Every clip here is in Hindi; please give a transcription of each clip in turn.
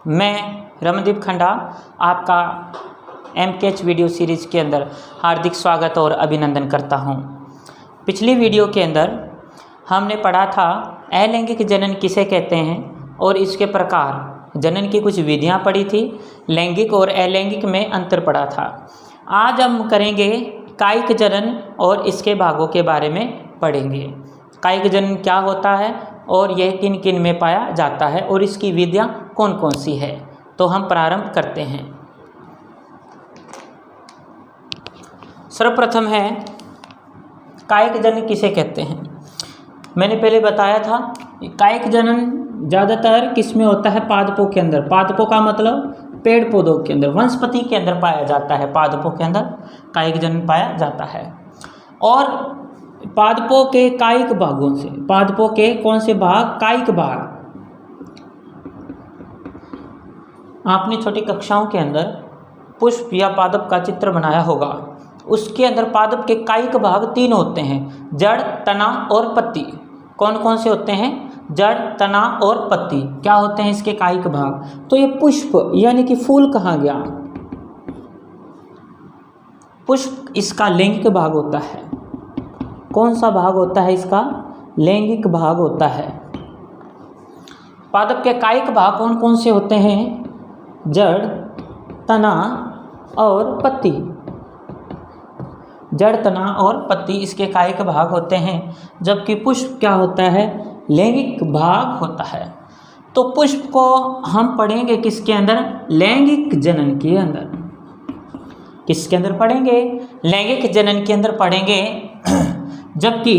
मैं रमनदीप खंडा आपका MKH वीडियो सीरीज़ के अंदर हार्दिक स्वागत और अभिनंदन करता हूं। पिछली वीडियो के अंदर हमने पढ़ा था अलैंगिक जनन किसे कहते हैं और इसके प्रकार, जनन की कुछ विधियां पढ़ी थी, लैंगिक और अलैंगिक में अंतर पढ़ा था। आज हम करेंगे कायिक जनन और इसके भागों के बारे में पढ़ेंगे। कायिक जनन क्या होता है और यह किन किन में पाया जाता है और इसकी विधियां कौन कौन सी है। तो हम प्रारंभ करते हैं। सर्वप्रथम है कायिक जनन किसे कहते हैं। मैंने पहले बताया था कायिक जनन ज़्यादातर किस में होता है? पादपों के अंदर। पादपों का मतलब पेड़ पौधों के अंदर, वनस्पति के अंदर पाया जाता है। पादपों के अंदर कायिक जनन पाया जाता है। और पादपों के कायिक भागों से, पादपों के कौन से भाग? कायिक भाग। आपने छोटी कक्षाओं के अंदर पुष्प या पादप का चित्र बनाया होगा। उसके अंदर पादप के कायिक भाग 3 होते हैं, जड़, तना और पत्ती। कौन कौन से होते हैं? जड़, तना और पत्ती। क्या होते हैं इसके कायिक भाग? तो ये पुष्प यानी कि फूल कहाँ गया? पुष्प इसका लैंगिक भाग होता है। कौन सा भाग होता है इसका? लैंगिक भाग होता है। पादप के कायिक भाग कौन कौन से होते हैं? जड़, तना और पत्ती। जड़, तना और पत्ती इसके कायिक भाग होते हैं, जबकि पुष्प क्या होता है? लैंगिक भाग होता है। तो पुष्प को हम पढ़ेंगे किसके अंदर? लैंगिक जनन के अंदर। किसके अंदर पढ़ेंगे? लैंगिक जनन के अंदर पढ़ेंगे। जबकि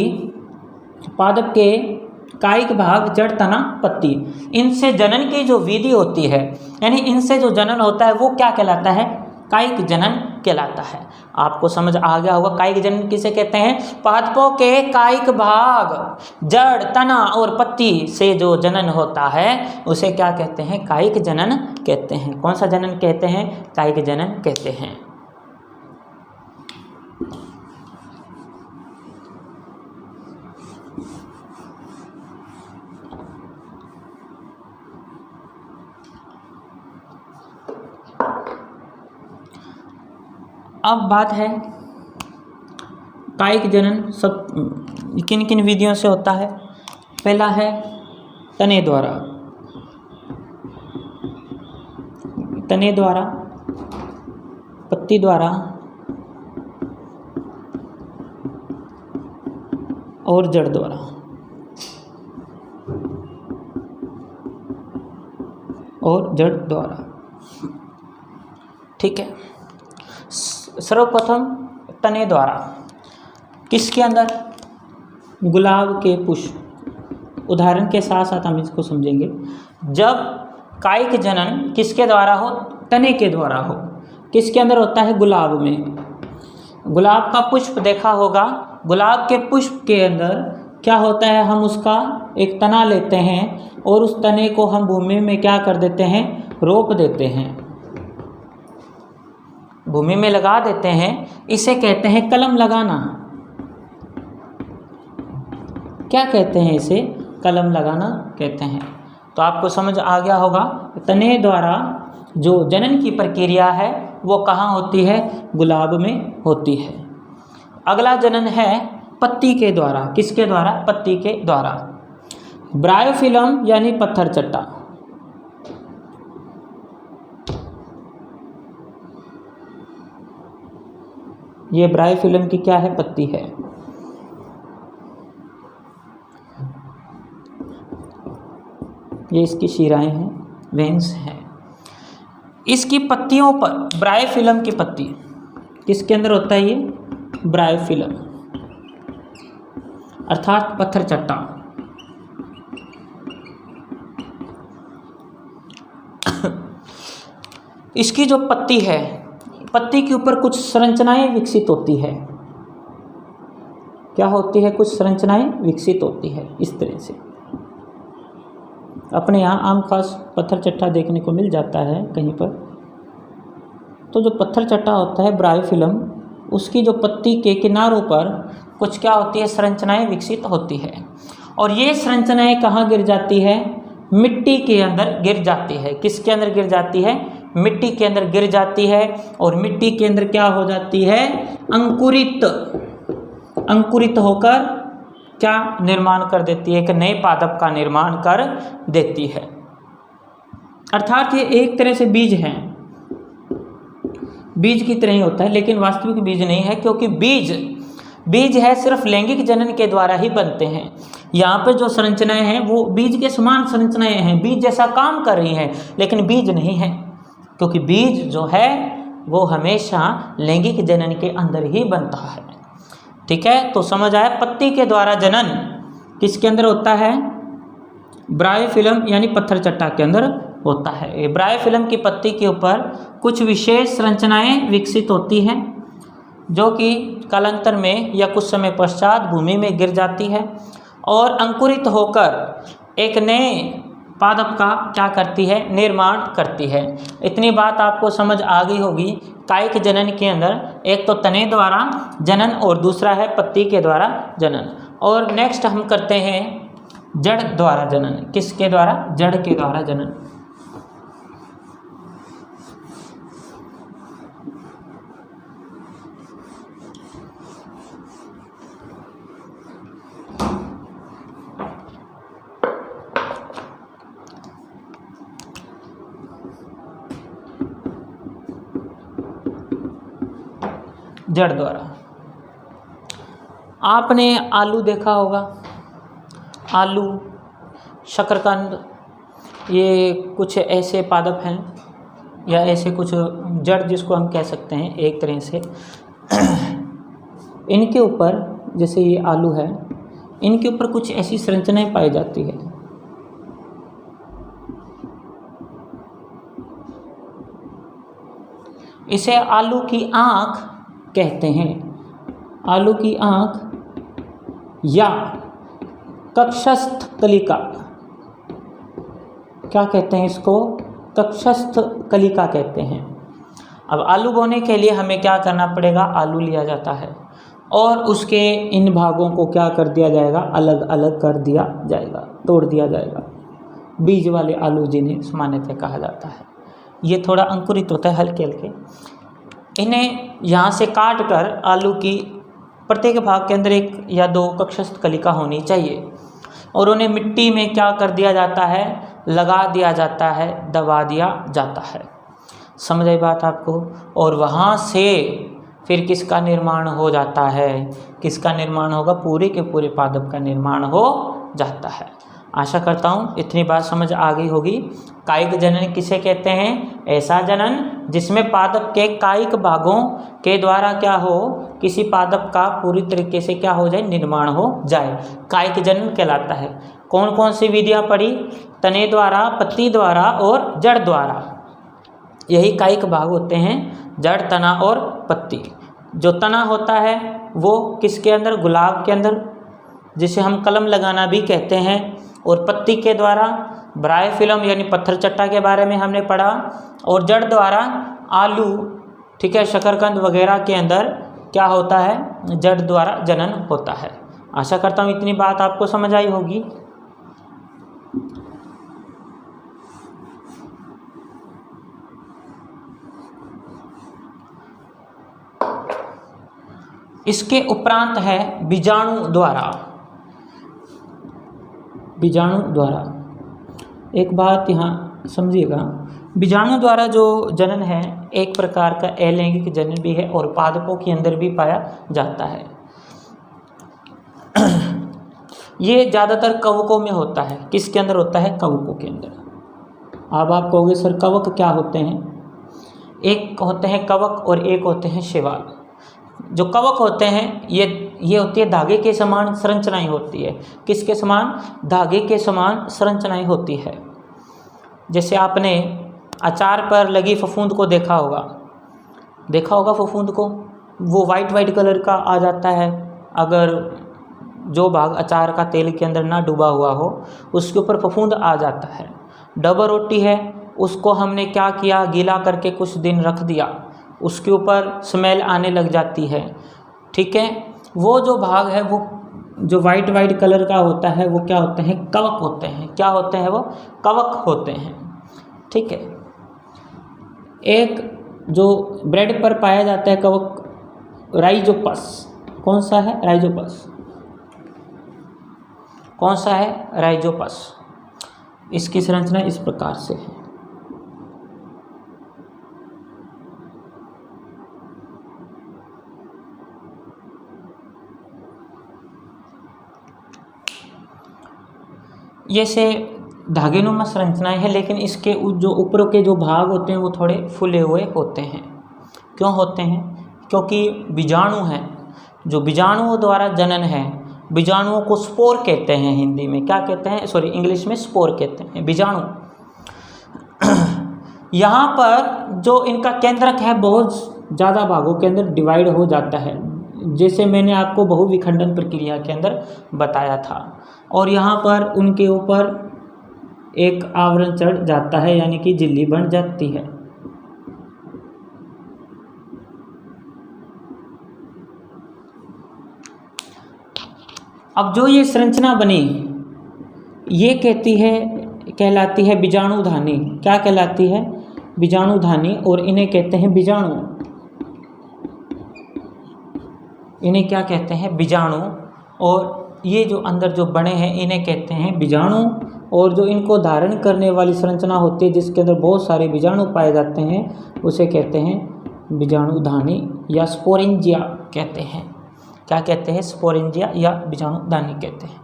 पादप के कायिक भाग जड़, तना, पत्ती, इनसे जनन की जो विधि होती है, यानी इनसे जो जनन होता है वो क्या कहलाता है? कायिक जनन कहलाता है। आपको समझ आ गया होगा कायिक जनन किसे कहते हैं? पादपों के कायिक भाग जड़, तना और पत्ती से जो जनन होता है उसे क्या कहते हैं? कायिक जनन कहते हैं। कौन सा जनन कहते हैं? कायिक जनन कहते हैं। अब बात है कायिक जनन सब किन किन विधियों से होता है। पहला है तने द्वारा। तने द्वारा, पत्ती द्वारा और जड़ द्वारा। और जड़ द्वारा, ठीक है। सर्वप्रथम तने द्वारा। किसके अंदर? गुलाब के पुष्प। उदाहरण के साथ साथ हम इसको समझेंगे। जब कायिक जनन किसके द्वारा हो? तने के द्वारा हो। किसके अंदर होता है? गुलाब में। गुलाब का पुष्प देखा होगा। गुलाब के पुष्प के अंदर क्या होता है? हम उसका एक तना लेते हैं और उस तने को हम भूमि में क्या कर देते हैं? रोप देते हैं, भूमि में लगा देते हैं। इसे कहते हैं कलम लगाना। क्या कहते हैं इसे? कलम लगाना कहते हैं। तो आपको समझ आ गया होगा तने द्वारा जो जनन की प्रक्रिया है वो कहाँ होती है? गुलाब में होती है। अगला जनन है पत्ती के द्वारा। किसके द्वारा? पत्ती के द्वारा। ब्रायोफिलम यानी पत्थर चट्टा। ये ब्रायोफिलम की क्या है? पत्ती है। ये इसकी शिराएं हैं, वेन्स हैं। इसकी पत्तियों पर ब्रायोफिलम की पत्ती किसके अंदर होता है? ये ब्रायोफिलम अर्थात पत्थर चट्टा। इसकी जो पत्ती है, पत्ती के ऊपर कुछ संरचनाएं विकसित होती है। क्या होती है? कुछ संरचनाएं विकसित होती है इस तरह से। अपने यहाँ आम खास पत्थर चट्टा देखने को मिल जाता है कहीं पर। तो जो पत्थर चट्टा होता है ब्रायोफिलम, उसकी जो पत्ती के किनारों पर कुछ क्या होती है? संरचनाएं विकसित होती है। और ये संरचनाएं कहाँ गिर जाती है? मिट्टी के अंदर गिर जाती है। किसके अंदर गिर जाती है? मिट्टी के अंदर गिर जाती है और मिट्टी के अंदर क्या हो जाती है? अंकुरित होकर क्या निर्माण कर देती है? एक नए पादप का निर्माण कर देती है। अर्थात ये एक तरह से बीज हैं, बीज की तरह ही होता है, लेकिन वास्तविक बीज नहीं है, क्योंकि बीज है सिर्फ लैंगिक जनन के द्वारा ही बनते हैं। यहाँ पे जो संरचनाएं हैं वो बीज के समान संरचनाएं हैं, बीज जैसा काम कर रही हैं, लेकिन बीज नहीं है, क्योंकि बीज जो है वो हमेशा लैंगिक जनन के अंदर ही बनता है। ठीक है, तो समझ आया। पत्ती के द्वारा जनन किसके अंदर होता है? ब्रायोफिल्म यानी पत्थर चट्टा के अंदर होता है। ब्रायोफिल्म की पत्ती के ऊपर कुछ विशेष संरचनाएं विकसित होती हैं, जो कि कालांतर में या कुछ समय पश्चात भूमि में गिर जाती है और अंकुरित होकर एक नए पादप का क्या करती है? निर्माण करती है। इतनी बात आपको समझ आ गई होगी। कायिक जनन के अंदर एक तो तने द्वारा जनन और दूसरा है पत्ती के द्वारा जनन। और नेक्स्ट हम करते हैं जड़ द्वारा जनन। किसके द्वारा? जड़ के द्वारा जनन। जड़ द्वारा आपने आलू देखा होगा, आलू, शकरकंद, ये कुछ ऐसे पादप हैं या ऐसे कुछ जड़ जिसको हम कह सकते हैं एक तरह से। इनके ऊपर, जैसे ये आलू है, इनके ऊपर कुछ ऐसी संरचनाएं पाई जाती है। इसे आलू की आँख कहते हैं। आलू की आँख या कक्षस्थ कलिका, क्या कहते हैं इसको? कक्षस्थ कलिका कहते हैं। अब आलू बोने के लिए हमें क्या करना पड़ेगा? आलू लिया जाता है और उसके इन भागों को क्या कर दिया जाएगा? अलग अलग कर दिया जाएगा, तोड़ दिया जाएगा। बीज वाले आलू जिन्हें सामान्यतः कहा जाता है, ये थोड़ा अंकुरित होता है हल्के हल्के। इन्हें यहाँ से काट कर आलू की प्रत्येक भाग के अंदर एक या दो कक्षस्थ कलिका होनी चाहिए और उन्हें मिट्टी में क्या कर दिया जाता है? लगा दिया जाता है, दबा दिया जाता है। समझ आई बात आपको? और वहाँ से फिर किसका निर्माण हो जाता है? किसका निर्माण होगा? पूरे के पूरे पादप का निर्माण हो जाता है। आशा करता हूँ इतनी बात समझ आ गई होगी। कायिक जनन किसे कहते हैं? ऐसा जनन जिसमें पादप के कायिक भागों के द्वारा क्या हो? किसी पादप का पूरी तरीके से क्या हो जाए? निर्माण हो जाए, कायिक जनन कहलाता है। कौन कौन सी विधियाँ पढ़ी? तने द्वारा, पत्ती द्वारा और जड़ द्वारा। यही कायिक भाग होते हैं, जड़, तना और पत्ती। जो तना होता है वो किसके अंदर? गुलाब के अंदर, जिसे हम कलम लगाना भी कहते हैं। और पत्ती के द्वारा ब्रायोफिल्म यानी पत्थर चट्टा के बारे में हमने पढ़ा। और जड़ द्वारा आलू, ठीक है, शकरकंद वगैरह के अंदर क्या होता है? जड़ द्वारा जनन होता है। आशा करता हूँ इतनी बात आपको समझ आई होगी। इसके उपरांत है बीजाणु द्वारा। बीजाणु द्वारा एक बात यहाँ समझिएगा, बीजाणु द्वारा जो जनन है एक प्रकार का अलैंगिक जनन भी है और पादपों के अंदर भी पाया जाता है। ये ज़्यादातर कवकों में होता है। किसके अंदर होता है? कवकों के अंदर। अब आप कहोगे सर कवक क्या होते हैं? एक होते हैं कवक और एक होते हैं शैवाल। जो कवक होते हैं ये होती है धागे के समान संरचनाएं होती है। किसके समान? धागे के समान संरचनाएं होती है। जैसे आपने अचार पर लगी फफूंद को देखा होगा फफूंद को, वो वाइट कलर का आ जाता है। अगर जो भाग अचार का तेल के अंदर ना डूबा हुआ हो उसके ऊपर फफूंद आ जाता है। डबर रोटी है, उसको हमने क्या किया? गीला करके कुछ दिन रख दिया, उसके ऊपर स्मेल आने लग जाती है। ठीक है, वो जो भाग है वो जो वाइट वाइट कलर का होता है वो क्या होते हैं, कवक होते हैं। क्या होते हैं वो, कवक होते हैं। ठीक है। एक जो ब्रेड पर पाया जाता है कवक, राइजोपस, कौन सा है, राइजोपस, कौन सा है, राइजोपस। इसकी संरचना इस प्रकार से है। ये से धागेनुमा संरचनाएं हैं, लेकिन इसके जो ऊपर के जो भाग होते हैं वो थोड़े फूले हुए होते हैं। क्यों होते हैं, क्योंकि बीजाणु हैं, जो बीजाणुओं द्वारा जनन है। बीजाणुओं को स्पोर कहते हैं, हिंदी में क्या कहते हैं, सॉरी इंग्लिश में स्पोर कहते हैं, बीजाणु। यहाँ पर जो इनका केंद्रक है बहुत ज़्यादा भागों के अंदर डिवाइड हो जाता है, जैसे मैंने आपको बहुविखंडन प्रक्रिया के अंदर बताया था। और यहाँ पर उनके ऊपर एक आवरण चढ़ जाता है, यानी कि झिल्ली बन जाती है। अब जो ये संरचना बनी ये कहलाती है बीजाणुधानी। क्या कहलाती है, बीजाणुधानी। और इन्हें कहते हैं बीजाणु, इन्हें क्या कहते हैं, बीजाणु। और ये जो अंदर जो बने हैं इन्हें कहते हैं बीजाणु। और जो इनको धारण करने वाली संरचना होती है जिसके अंदर बहुत सारे बीजाणु पाए जाते हैं उसे कहते हैं बीजाणुधानी या स्पोरेंजिया कहते हैं। क्या कहते हैं, स्पोरेंजिया या बीजाणुधानी कहते हैं।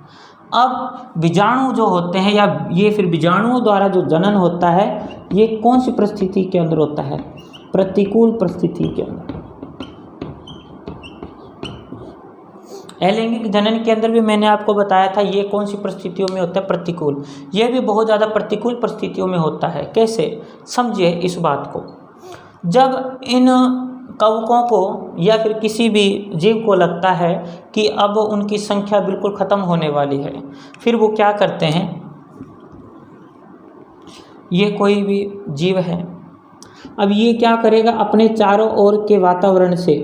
अब बीजाणु जो होते हैं या ये फिर बीजाणुओं द्वारा जो जनन होता है ये कौन सी परिस्थिति के अंदर होता है, प्रतिकूल परिस्थिति के अंदर। अलैंगिक जनन के अंदर भी मैंने आपको बताया था ये कौन सी परिस्थितियों में होता है, प्रतिकूल। ये भी बहुत ज़्यादा प्रतिकूल परिस्थितियों में होता है। कैसे, समझिए इस बात को। जब इन कवकों को या फिर किसी भी जीव को लगता है कि अब उनकी संख्या बिल्कुल ख़त्म होने वाली है, फिर वो क्या करते हैं, ये कोई भी जीव है, अब ये क्या करेगा, अपने चारों ओर के वातावरण से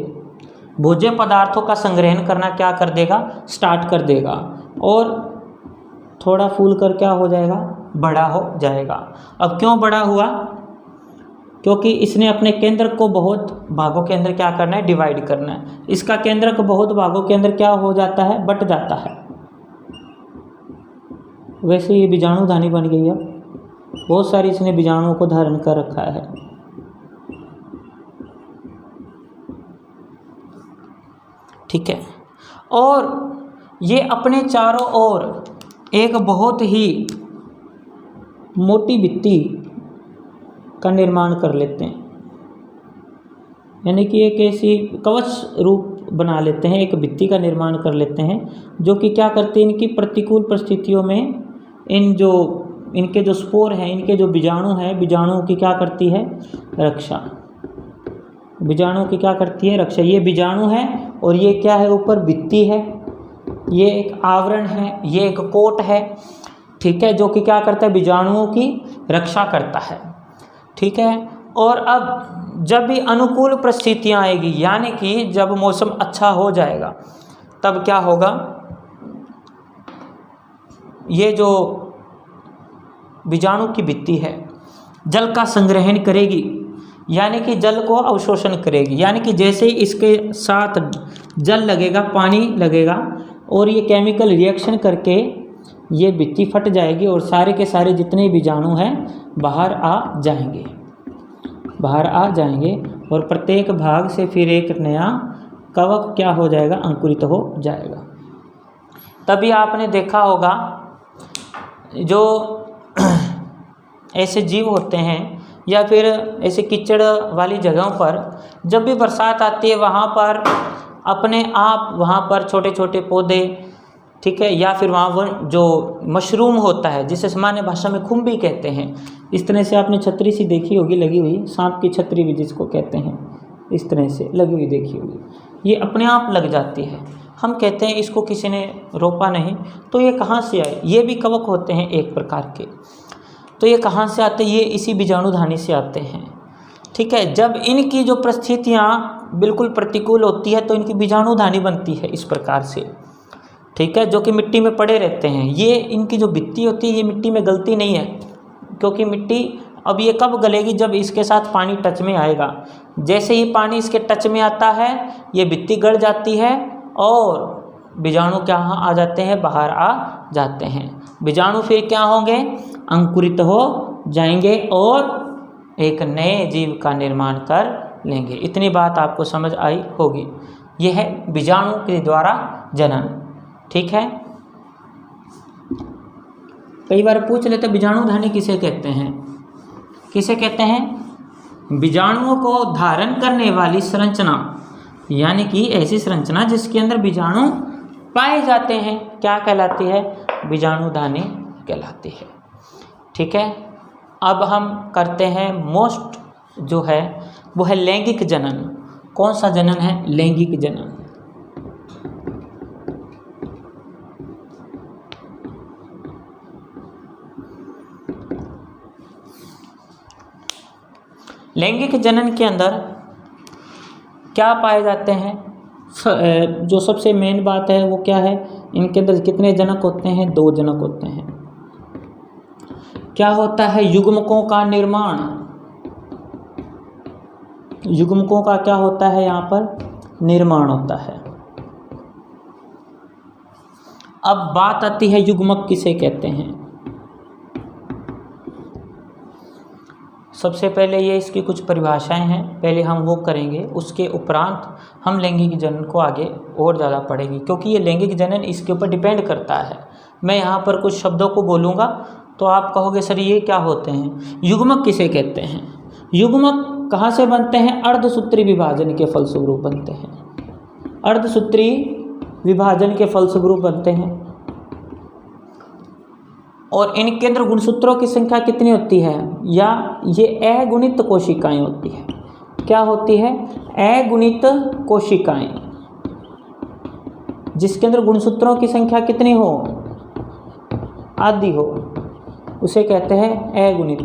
भोज्य पदार्थों का संग्रहण करना क्या कर देगा, स्टार्ट कर देगा। और थोड़ा फूल कर क्या हो जाएगा, बड़ा हो जाएगा। अब क्यों बड़ा हुआ, क्योंकि इसने अपने केंद्र को बहुत भागों के अंदर क्या करना है, डिवाइड करना है। इसका केंद्र को बहुत भागों के अंदर क्या हो जाता है, बट जाता है। वैसे ये बीजाणुधानी बन गई है, बहुत सारी इसने बीजाणुओं को धारण कर रखा है। ठीक है। और ये अपने चारों ओर एक बहुत ही मोटी भित्ति का निर्माण कर लेते हैं, यानी कि एक ऐसी कवच रूप बना लेते हैं, एक भित्ति का निर्माण कर लेते हैं जो कि क्या करते हैं, इनकी प्रतिकूल परिस्थितियों में इनके जो स्पोर हैं, इनके जो बीजाणु हैं, बीजाणुओं की क्या करती है, रक्षा। बीजाणुओं की क्या करती है, रक्षा। ये बीजाणु है और ये क्या है, ऊपर भित्ति है, ये एक आवरण है, ये एक कोट है। ठीक है, जो कि क्या करता है, बीजाणुओं की रक्षा करता है। ठीक है। और अब जब भी अनुकूल परिस्थितियाँ आएगी, यानी कि जब मौसम अच्छा हो जाएगा, तब क्या होगा, ये जो बीजाणु की भित्ति है जल का संग्रहण करेगी, यानी कि जल को अवशोषण करेगी। यानी कि जैसे ही इसके साथ जल लगेगा, पानी लगेगा, और ये केमिकल रिएक्शन करके ये भित्ति फट जाएगी और सारे के सारे जितने बीजाणु हैं बाहर आ जाएंगे, बाहर आ जाएंगे। और प्रत्येक भाग से फिर एक नया कवक क्या हो जाएगा, अंकुरित हो जाएगा। तभी आपने देखा होगा जो ऐसे जीव होते हैं या फिर ऐसे कीचड़ वाली जगहों पर जब भी बरसात आती है, वहाँ पर अपने आप वहाँ पर छोटे छोटे पौधे, ठीक है, या फिर वहाँ जो मशरूम होता है जिसे सामान्य भाषा में खुम्बी कहते हैं, इस तरह से आपने छतरी सी देखी होगी लगी हुई, सांप की छतरी भी जिसको कहते हैं, इस तरह से लगी हुई देखी होगी। ये अपने आप लग जाती है, हम कहते हैं इसको किसी ने रोपा नहीं। तो ये कहाँ से आए, ये भी कवक होते हैं एक प्रकार के। तो ये कहाँ से आते हैं, ये इसी बीजाणुधानी से आते हैं। ठीक है। जब इनकी जो परिस्थितियाँ बिल्कुल प्रतिकूल होती है तो इनकी बीजाणुधानी बनती है इस प्रकार से। ठीक है, जो कि मिट्टी में पड़े रहते हैं। ये इनकी जो भित्ति होती है ये मिट्टी में गलती नहीं है, क्योंकि मिट्टी अब ये कब गलेगी, जब इसके साथ पानी टच में आएगा। जैसे ही पानी इसके टच में आता है ये भित्ति गल जाती है और बीजाणु क्या आ जाते हैं, बाहर आ जाते हैं। बीजाणु फिर क्या होंगे, अंकुरित हो जाएंगे और एक नए जीव का निर्माण कर लेंगे। इतनी बात आपको समझ आई होगी। यह है बीजाणु के द्वारा जनन। ठीक है, कई बार पूछ लेते बीजाणुधानी किसे कहते हैं, किसे कहते हैं? बीजाणुओं को धारण करने वाली संरचना, यानी कि ऐसी संरचना जिसके अंदर बीजाणु पाए जाते हैं, क्या कहलाती है? बीजाणुधानी कहलाती है। ठीक है, अब हम करते हैं मोस्ट जो है वो है लैंगिक जनन। कौन सा जनन है? लैंगिक जनन। लैंगिक जनन के अंदर क्या पाए जाते हैं? जो सबसे मेन बात है वो क्या है, इनके अंदर कितने जनक होते हैं? 2 जनक होते हैं। क्या होता है? युग्मकों का निर्माण। युग्मकों का क्या होता है? यहाँ पर निर्माण होता है। अब बात आती है युग्मक किसे कहते हैं। सबसे पहले ये इसकी कुछ परिभाषाएं हैं, पहले हम वो करेंगे, उसके उपरांत हम लैंगिक जनन को आगे और ज़्यादा पढ़ेंगे, क्योंकि ये लैंगिक जनन इसके ऊपर डिपेंड करता है। मैं यहाँ पर कुछ शब्दों को बोलूँगा तो आप कहोगे सर ये क्या होते हैं। युग्मक किसे कहते हैं? युग्मक कहाँ से बनते हैं? अर्धसूत्री विभाजन के फलस्वरूप बनते हैं। अर्धसूत्री विभाजन के फलस्वरूप बनते हैं। और इनके अंदर गुणसूत्रों की संख्या कितनी होती है? या ये अगुणित कोशिकाएं होती है। क्या होती है? अगुणित कोशिकाएं, जिसके अंदर गुणसूत्रों की संख्या कितनी हो? आधी हो, उसे कहते हैं अगुणित।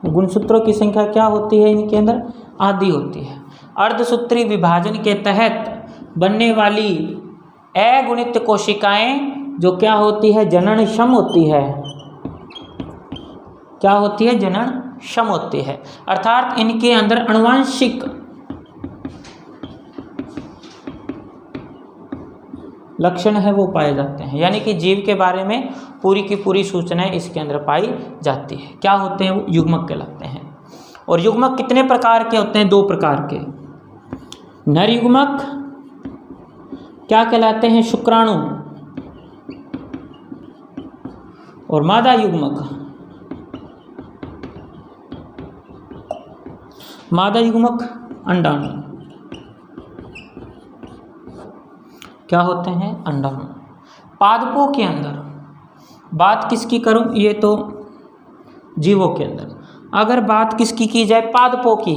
गुणसूत्रों की संख्या क्या होती है? इनके अंदर आधी होती है। अर्धसूत्री विभाजन के तहत बनने वाली अगुणित कोशिकाएं जो क्या होती है? जननक्षम होती है। क्या होती है? जननक्षम होती है, अर्थात इनके अंदर आनुवंशिक लक्षण है वो पाए जाते हैं, यानी कि जीव के बारे में पूरी की पूरी सूचनाएं इसके अंदर पाई जाती है। क्या होते हैं? वो युग्मक कहलाते हैं। और युग्मक कितने प्रकार के होते हैं? 2 प्रकार के। नर युग्मक क्या कहलाते हैं? शुक्राणु। और मादा युग्मक, मादा युग्मक अंडाणु। क्या होते हैं? अंडाणु। पादपों के अंदर बात किसकी करूं? ये तो जीवों के अंदर। अगर बात किसकी की जाए? पादपों की।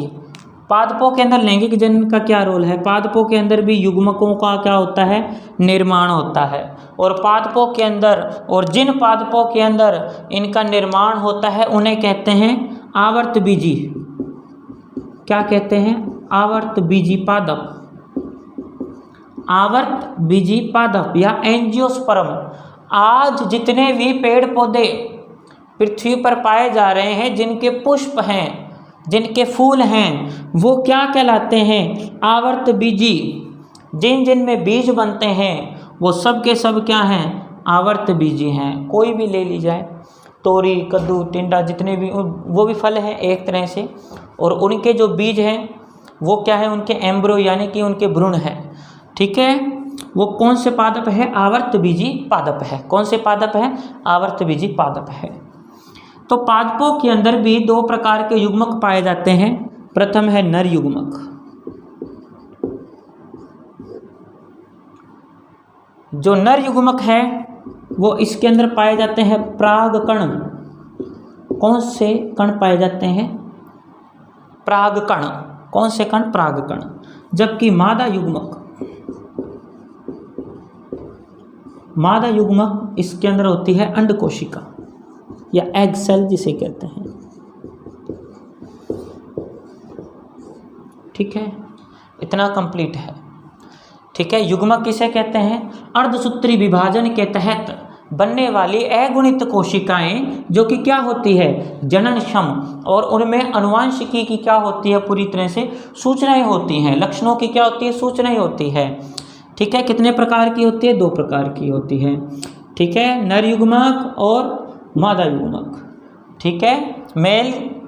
पादपों के अंदर लैंगिक जनन का क्या रोल है? पादपों के अंदर भी युग्मकों का क्या होता है? निर्माण होता है। और पादपों के अंदर, और जिन पादपों के अंदर इनका निर्माण होता है उन्हें कहते हैं आवर्तबीजी। क्या कहते हैं? आवर्तबीजी पादप। आवर्तबीजी पादप या एंजियोस्पर्म। आज जितने भी पेड़ पौधे पृथ्वी पर पाए जा रहे हैं, जिनके पुष्प हैं, जिनके फूल हैं, वो क्या कहलाते हैं? आवर्तबीजी। जिन जिन में बीज बनते हैं वो सब के सब क्या हैं? आवर्तबीजी हैं। कोई भी ले ली जाए, तोरी, कद्दू, टिंडा, जितने भी, वो भी फल हैं एक तरह से। और उनके जो बीज हैं वो क्या है? उनके एम्ब्रो यानी कि उनके भ्रूण हैं। ठीक है, वो कौन से पादप है? आवर्तबीजी पादप है। कौन से पादप है? आवर्तबीजी पादप है। तो पादपों के अंदर भी 2 प्रकार के युग्मक पाए जाते हैं। प्रथम है नर युग्मक। जो नर युग्मक है वो इसके अंदर पाए जाते हैं परागकण। कौन से कण पाए जाते हैं? परागकण। कौन से कण? परागकण। जबकि मादा युग्मक, मादा युग्मक इसके अंदर होती है अंडकोशिका या एग सेल जिसे कहते हैं। ठीक है, इतना कंप्लीट है। ठीक है। युग्मक किसे कहते हैं? अर्धसूत्री विभाजन के तहत बनने वाली अगुणित कोशिकाएं जो कि क्या होती है? जननक्षम, और उनमें अनुवांशिकी की क्या होती है? पूरी तरह से सूचनाएं होती हैं। लक्षणों की क्या होती है? सूचनाएं होती है। ठीक है। कितने प्रकार की होती है? 2 प्रकार की होती है। ठीक है। नर युग्मक और मादा युग्मक। ठीक है।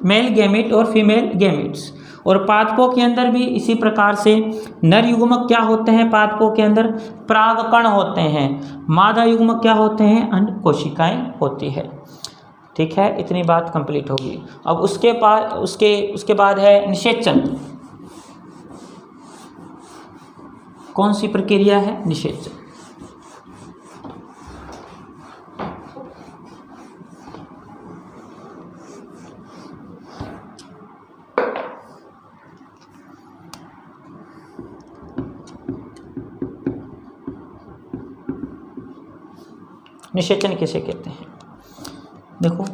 मेल गैमेट और फीमेल गैमेट्स। और पादपों के अंदर भी इसी प्रकार से नर युग्मक क्या होते हैं? पादपों के अंदर परागकण होते हैं। मादा युग्मक क्या होते हैं? अंड कोशिकाएं होती है। ठीक है। इतनी बात कंप्लीट होगी। अब उसके बाद है निषेचन। कौन सी प्रक्रिया है? निषेचन। निषेचन किसे कहते हैं? देखो,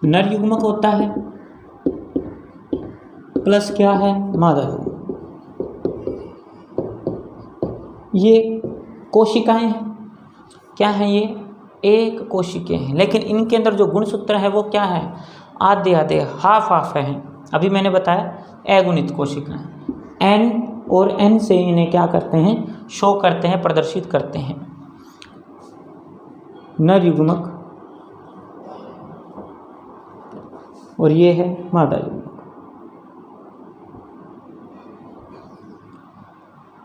नर युग्मक होता है प्लस क्या है? मादा युग्मक। ये कोशिकाएं हैं। क्या हैं ये? एक कोशिकाएं हैं, लेकिन इनके अंदर जो गुणसूत्र है वो क्या है? आधे आधे, हाफ हाफ है। अभी मैंने बताया अगुणित कोशिकाएं। एन और एन से इन्हें क्या करते हैं? शो करते हैं, प्रदर्शित करते हैं। नर युग्मक और ये है मादा युग्मक।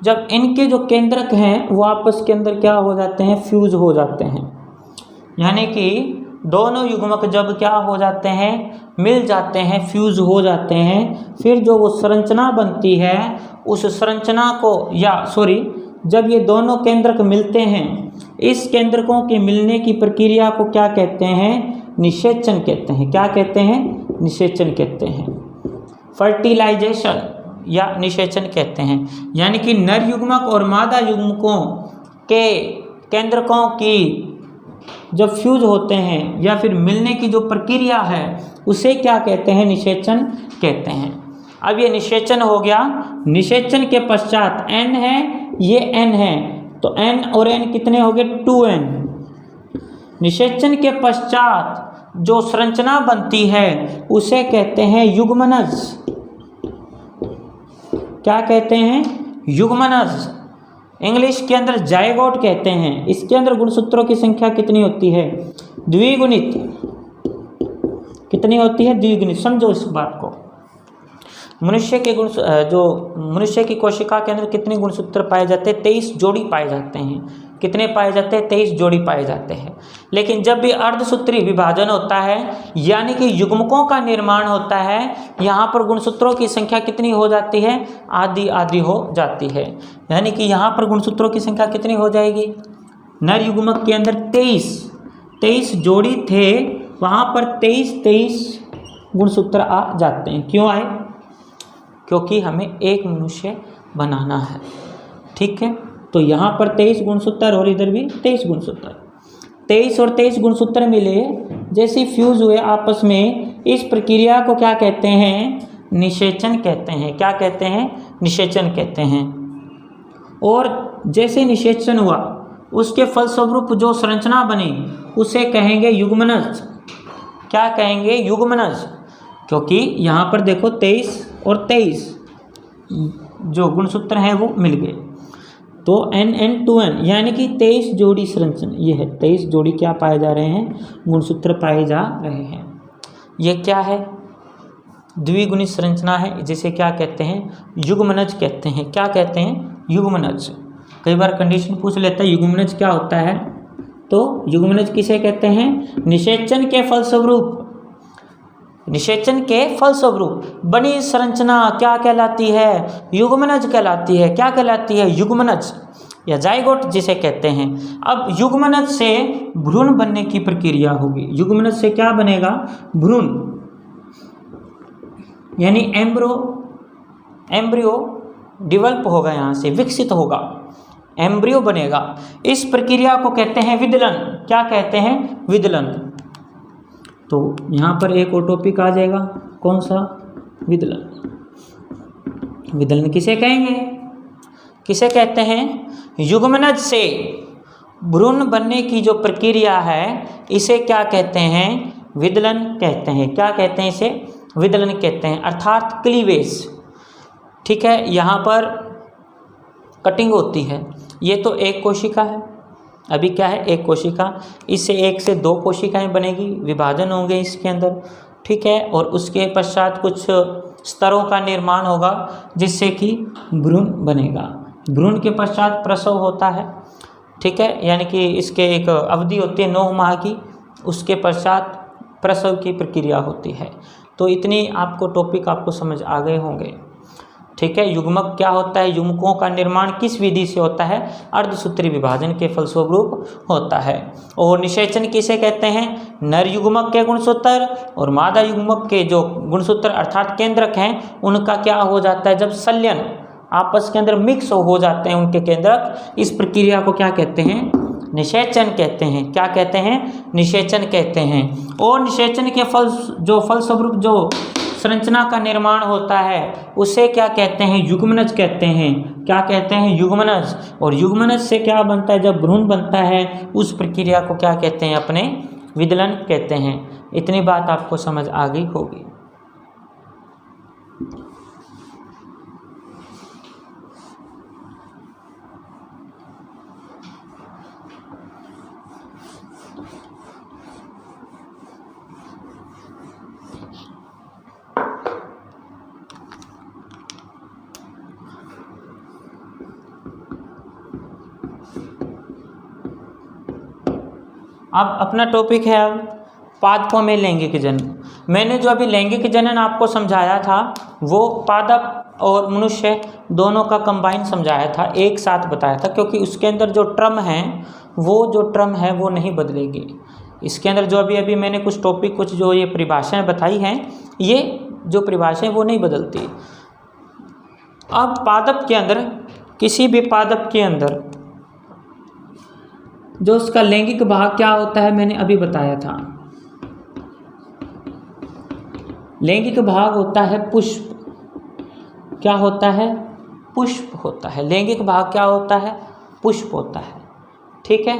जब इनके जो केंद्रक हैं वो आपस के अंदर क्या हो जाते हैं? फ्यूज हो जाते हैं। यानी कि दोनों युग्मक जब क्या हो जाते हैं? मिल जाते हैं, फ्यूज हो जाते हैं, फिर जो वो संरचना बनती है उस संरचना को, जब ये दोनों केंद्रक मिलते हैं, इस केंद्रकों के मिलने की प्रक्रिया को क्या कहते हैं? निषेचन कहते हैं। क्या कहते हैं? निषेचन कहते हैं। फर्टिलाइजेशन या निषेचन कहते हैं। यानी कि नर युग्मक और मादा युग्मकों के केंद्रकों की जब फ्यूज होते हैं या फिर मिलने की जो प्रक्रिया है उसे क्या कहते हैं? निषेचन कहते हैं। अब ये निषेचन हो गया। निषेचन के पश्चात एन है, ये एन है, तो एन और एन कितने हो गए? 2n। निषेचन के पश्चात जो संरचना बनती है उसे कहते हैं युग्मनज। क्या कहते हैं? युग्मनज। इंग्लिश के अंदर जायगोट कहते हैं। इसके अंदर गुणसूत्रों की संख्या कितनी होती है? द्विगुणित। कितनी होती है? द्विगुणित। समझो इस बात को। मनुष्य की कोशिका के अंदर कितने गुणसूत्र पाए जाते हैं? 23 जोड़ी पाए जाते हैं। कितने पाए जाते हैं? 23 जोड़ी पाए जाते हैं। लेकिन जब भी अर्धसूत्री विभाजन होता है यानी कि युग्मकों का निर्माण होता है, यहाँ पर गुणसूत्रों की संख्या कितनी हो जाती है? आधी आधी हो जाती है। यानी कि यहाँ पर गुणसूत्रों की संख्या कितनी हो जाएगी? नर युग्मक के अंदर 23 जोड़ी थे, वहाँ पर 23 गुणसूत्र आ जाते हैं। क्यों आए? क्योंकि हमें एक मनुष्य बनाना है। ठीक है। तो यहाँ पर 23 गुणसूत्र और इधर भी 23 गुणसूत्र। 23 और 23 गुणसूत्र मिले, जैसे फ्यूज हुए आपस में, इस प्रक्रिया को क्या कहते हैं? निषेचन कहते हैं। क्या कहते हैं? निषेचन कहते हैं। और जैसे निषेचन हुआ उसके फलस्वरूप जो संरचना बनी उसे कहेंगे युग्मनज। क्या कहेंगे? युग्मनज। क्योंकि यहाँ पर देखो 23 और 23 जो गुणसूत्र हैं वो मिल गए, तो N2N यानी कि 23 जोड़ी संरचना। ये है 23 जोड़ी क्या पाए जा रहे हैं? गुणसूत्र पाए जा रहे हैं। ये क्या है? द्विगुणित संरचना है, जिसे क्या कहते हैं? युग्मनज कहते हैं। क्या कहते हैं? युग्मनज। कई बार कंडीशन पूछ लेता है युग्मनज क्या होता है, तो युग्मनज किसे कहते हैं? निषेचन के फलस्वरूप बनी संरचना क्या कहलाती है? युग्मनज कहलाती है। क्या कहलाती है? युग्मनज या जाइगोट जिसे कहते हैं। अब युग्मनज से भ्रूण बनने की प्रक्रिया होगी। युग्मनज से क्या बनेगा? भ्रूण, यानी एम्ब्रियो डेवलप होगा, यहाँ से विकसित होगा, एम्ब्रियो बनेगा। इस प्रक्रिया को कहते हैं विदलन। क्या कहते हैं? विदलन। तो यहाँ पर एक और टॉपिक आ जाएगा, कौन सा? विदलन। विदलन किसे कहेंगे? किसे कहते हैं? युग्मनज से भ्रूण बनने की जो प्रक्रिया है इसे क्या कहते हैं? विदलन कहते हैं। क्या कहते हैं इसे? विदलन कहते हैं, अर्थात क्लीवेज। ठीक है, यहाँ पर कटिंग होती है। ये तो एक कोशिका है, अभी क्या है? एक कोशिका। इससे एक से दो कोशिकाएं बनेगी, विभाजन होंगे इसके अंदर। ठीक है, और उसके पश्चात कुछ स्तरों का निर्माण होगा जिससे कि भ्रूण बनेगा। भ्रूण के पश्चात प्रसव होता है। ठीक है, यानी कि इसके एक अवधि होती है 9 माह की, उसके पश्चात प्रसव की प्रक्रिया होती है। तो इतनी आपको टॉपिक आपको समझ आ गए होंगे। ठीक है, युग्मक क्या होता है? युग्मकों का निर्माण किस विधि से होता है? अर्धसूत्री विभाजन के फलस्वरूप होता है। और निषेचन किसे कहते हैं? नर युग्मक के गुणसूत्र और मादा युग्मक के जो गुणसूत्र अर्थात केंद्रक हैं उनका क्या हो जाता है? जब संलयन आपस के अंदर मिक्स हो जाते हैं उनके केंद्रक, इस प्रक्रिया को क्या कहते हैं? निषेचन कहते हैं। क्या कहते हैं? निषेचन कहते हैं। और निषेचन के फलस्वरूप जो संरचना का निर्माण होता है उसे क्या कहते हैं? युग्मनज कहते हैं। क्या कहते हैं? युग्मनज। और युग्मनज से क्या बनता है? जब भ्रूण बनता है उस प्रक्रिया को क्या कहते हैं? अपने विदलन कहते हैं। इतनी बात आपको समझ आ गई होगी। अब अपना टॉपिक है अब पादपों में लैंगिक जनन। मैंने जो अभी लैंगिक जनन आपको समझाया था वो पादप और मनुष्य दोनों का कंबाइन समझाया था, एक साथ बताया था, क्योंकि उसके अंदर जो टर्म है वो नहीं बदलेगी। इसके अंदर जो अभी मैंने कुछ टॉपिक कुछ जो ये परिभाषाएं बताई हैं, ये जो परिभाषाएं वो नहीं बदलती। अब पादप के अंदर, किसी भी पादप के अंदर जो उसका लैंगिक भाग क्या होता है मैंने अभी बताया था। लैंगिक भाग होता है पुष्प। क्या होता है? पुष्प होता है। लैंगिक भाग क्या होता है? पुष्प होता है। ठीक है,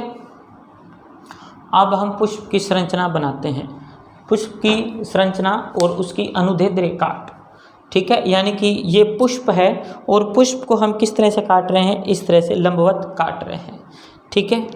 अब हम पुष्प की संरचना बनाते हैं। पुष्प की संरचना और उसकी अनुदैर्ध्य काट। ठीक है, यानी कि ये पुष्प है और पुष्प को हम किस तरह से काट रहे हैं? इस तरह से लंबवत काट रहे हैं। ठीक है,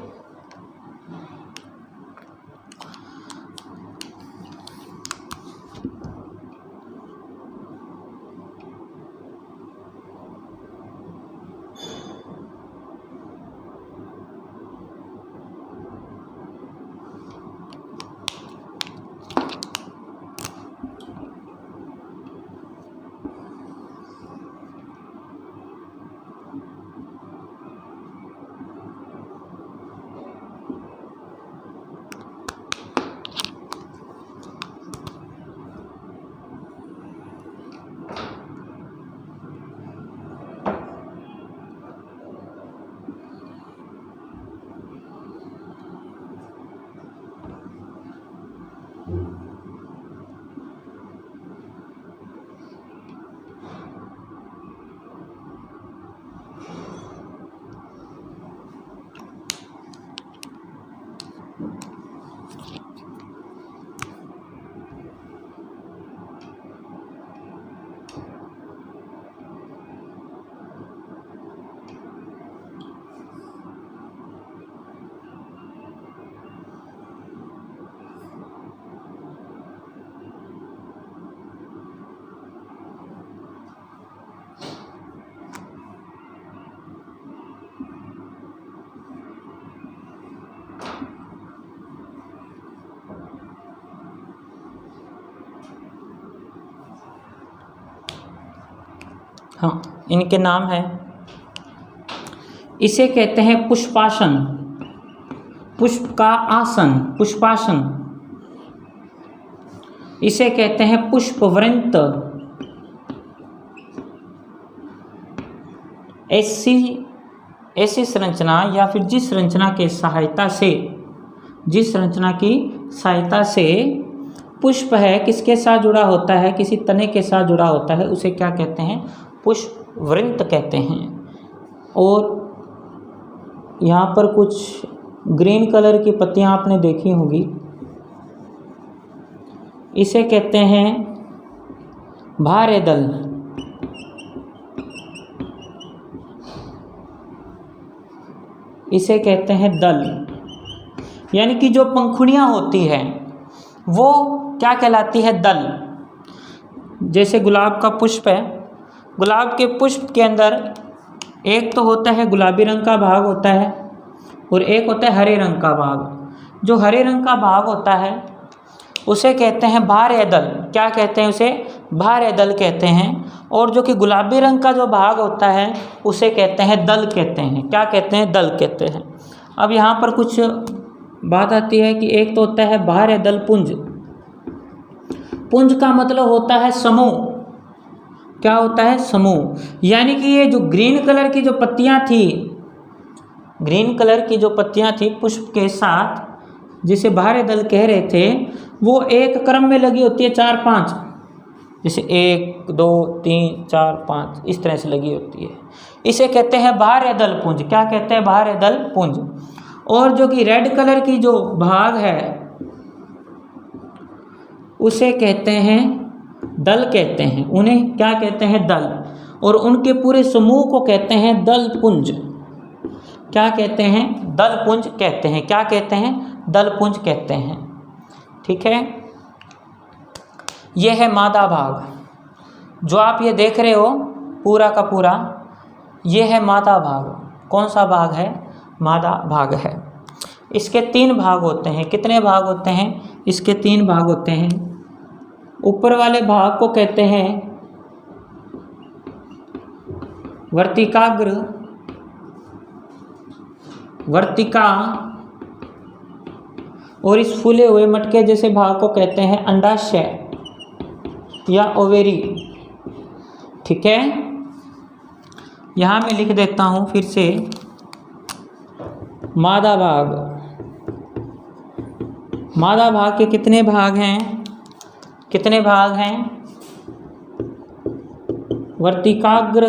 हाँ, इनके नाम है। इसे कहते हैं पुष्पासन। पुष्प का आसन, पुष्पासन। इसे कहते हैं पुष्पवृंत। ऐसी संरचना या फिर जिस संरचना की सहायता से पुष्प है किसके साथ जुड़ा होता है? किसी तने के साथ जुड़ा होता है, उसे क्या कहते हैं? पुष्पवृंत कहते हैं। और यहाँ पर कुछ ग्रीन कलर की पत्तियाँ आपने देखी होंगी, इसे कहते हैं भारे दल। इसे कहते हैं दल, यानी कि जो पंखुड़ियाँ होती हैं वो क्या कहलाती है? दल। जैसे गुलाब का पुष्प है, गुलाब के पुष्प के अंदर एक तो होता है गुलाबी रंग का भाग होता है और एक होता है हरे रंग का भाग। जो हरे रंग का भाग होता है उसे कहते हैं भारे दल। क्या कहते हैं उसे? भारे दल कहते हैं। और जो कि गुलाबी रंग का जो भाग होता है उसे कहते हैं दल कहते हैं। क्या कहते हैं? दल कहते हैं। अब यहाँ पर कुछ बात आती है कि एक तो होता है भारे दल पुंज। पुंज का मतलब होता है समूह। क्या होता है? समूह। यानी कि ये जो ग्रीन कलर की जो पत्तियाँ थी, ग्रीन कलर की जो पत्तियाँ थी पुष्प के साथ, जिसे भारे दल कह रहे थे, वो एक क्रम में लगी होती है 4-5, जैसे 1 2 3 4 5 इस तरह से लगी होती है। इसे कहते हैं भारे दल पुंज। क्या कहते हैं? भारे दल पुंज। और जो कि रेड कलर की जो भाग है उसे कहते हैं दल कहते हैं। उन्हें क्या कहते हैं? दल। और उनके पूरे समूह को कहते हैं दल पुंज। क्या कहते हैं? दल पुंज कहते हैं। क्या कहते हैं? दल पुंज कहते हैं। ठीक है, यह है मादा भाग। जो आप ये देख रहे हो पूरा का पूरा, ये है मादा भाग। कौन सा भाग है? मादा भाग है। इसके 3 भाग होते हैं। कितने भाग होते हैं? इसके 3 भाग होते हैं। ऊपर वाले भाग को कहते हैं वर्तिकाग्र, वर्तिका, और इस फूले हुए मटके जैसे भाग को कहते हैं अंडाशय या ओवेरी। ठीक है, यहाँ मैं लिख देता हूँ फिर से। मादा भाग, मादा भाग के कितने भाग हैं? कितने भाग हैं? वर्तिकाग्र,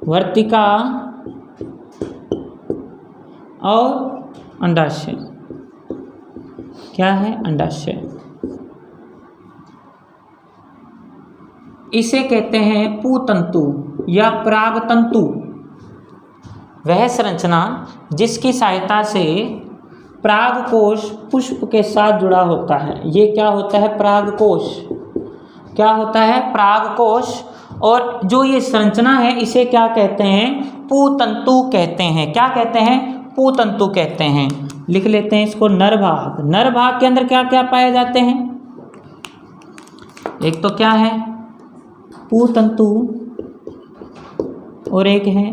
वर्तिका और अंडाशय। क्या है? अंडाशय। इसे कहते हैं पुतंतु या परागतंतु। वह संरचना जिसकी सहायता से परागकोश पुष्प के साथ जुड़ा होता है। ये क्या होता है? परागकोश। क्या होता है? परागकोश। और जो ये संरचना है इसे क्या कहते हैं? पुतंतु कहते हैं। क्या कहते हैं? पुतंतु कहते हैं। लिख लेते हैं इसको। नर भाग। नर भाग के अंदर क्या क्या पाए जाते हैं? एक तो क्या है? पुतंतु, और एक है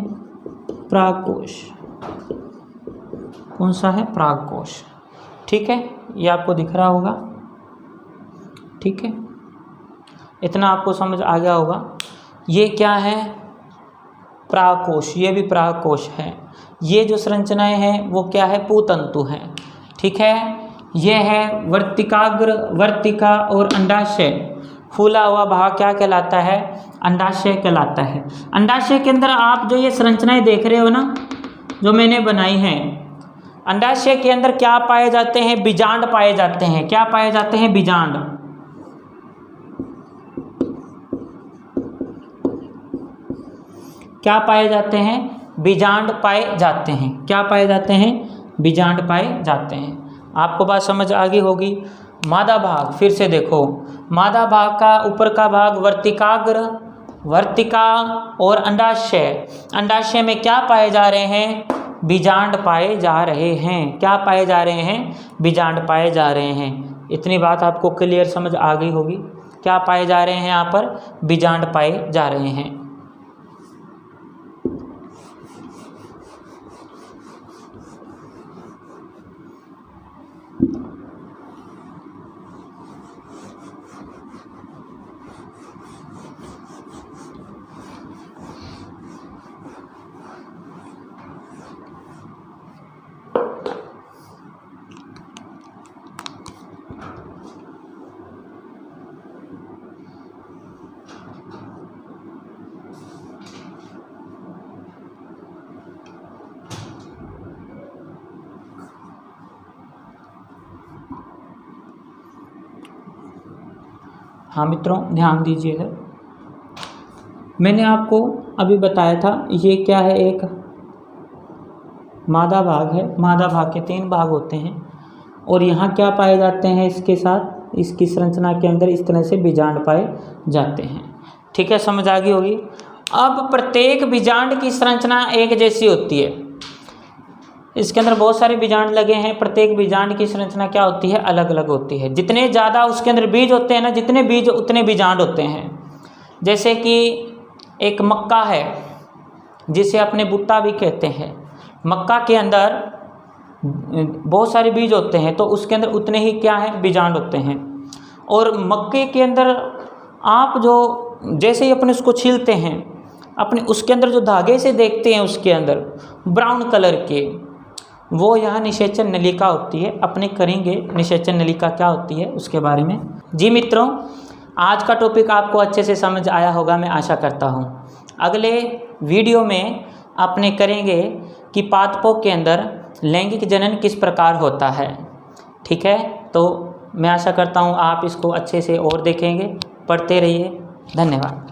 परागकोश। कौन सा है? परागकोश। ठीक है, ये आपको दिख रहा होगा। ठीक है, इतना आपको समझ आ गया होगा। ये क्या है? परागकोश। ये भी परागकोश है। ये जो संरचनाएं हैं वो क्या है? पुतंतु हैं। ठीक है, ये है वर्तिकाग्र, वर्तिका और अंडाशय। फूला हुआ भाग क्या कहलाता है? अंडाशय कहलाता है। अंडाशय के अंदर आप जो ये संरचनाएं देख रहे हो ना, जो मैंने बनाई हैं, अंडाशय के अंदर क्या पाए जाते हैं? बीजांड पाए जाते हैं। क्या पाए जाते हैं? बीजांड। क्या पाए जाते हैं? बीजांड पाए जाते हैं। क्या पाए जाते हैं? बीजांड पाए जाते हैं। आपको बात समझ आ गई होगी। मादा भाग फिर से देखो। मादा भाग का ऊपर का भाग वर्तिकाग्र, वर्तिका और अंडाशय। अंडाशय में क्या पाए जा रहे हैं? बीजांड पाए जा रहे हैं। क्या पाए जा रहे हैं? बीजांड पाए जा रहे हैं। इतनी बात आपको क्लियर समझ आ गई होगी। क्या पाए जा रहे हैं? यहाँ पर बीजांड पाए जा रहे हैं। हाँ मित्रों ध्यान दीजिएगा, मैंने आपको अभी बताया था ये क्या है, एक मादा भाग है। मादा भाग के 3 भाग होते हैं और यहाँ क्या पाए जाते हैं, इसके साथ इसकी संरचना के अंदर इस तरह से बीजांड पाए जाते हैं। ठीक है, समझ आ गई होगी। अब प्रत्येक बीजांड की संरचना एक जैसी होती है, इसके अंदर बहुत सारे बीजांड लगे हैं, प्रत्येक बीजांड की संरचना क्या होती है, अलग अलग होती है। जितने ज़्यादा उसके अंदर बीज होते हैं ना, जितने बीज उतने बीजांड होते हैं। जैसे कि एक मक्का है जिसे अपने भुट्टा भी कहते हैं, मक्का के अंदर बहुत सारे बीज होते हैं तो उसके अंदर उतने ही क्या है, बीजांड होते हैं। और मक्के के अंदर आप जो जैसे ही अपने उसको छीलते हैं, अपने उसके अंदर जो धागे से देखते हैं उसके अंदर ब्राउन कलर के, वो यहाँ निषेचन नलिका होती है। अपने करेंगे निषेचन नलिका क्या होती है उसके बारे में। जी मित्रों, आज का टॉपिक आपको अच्छे से समझ आया होगा, मैं आशा करता हूँ। अगले वीडियो में अपने करेंगे कि पादपों के अंदर लैंगिक जनन किस प्रकार होता है। ठीक है, तो मैं आशा करता हूँ आप इसको अच्छे से और देखेंगे। पढ़ते रहिए। धन्यवाद।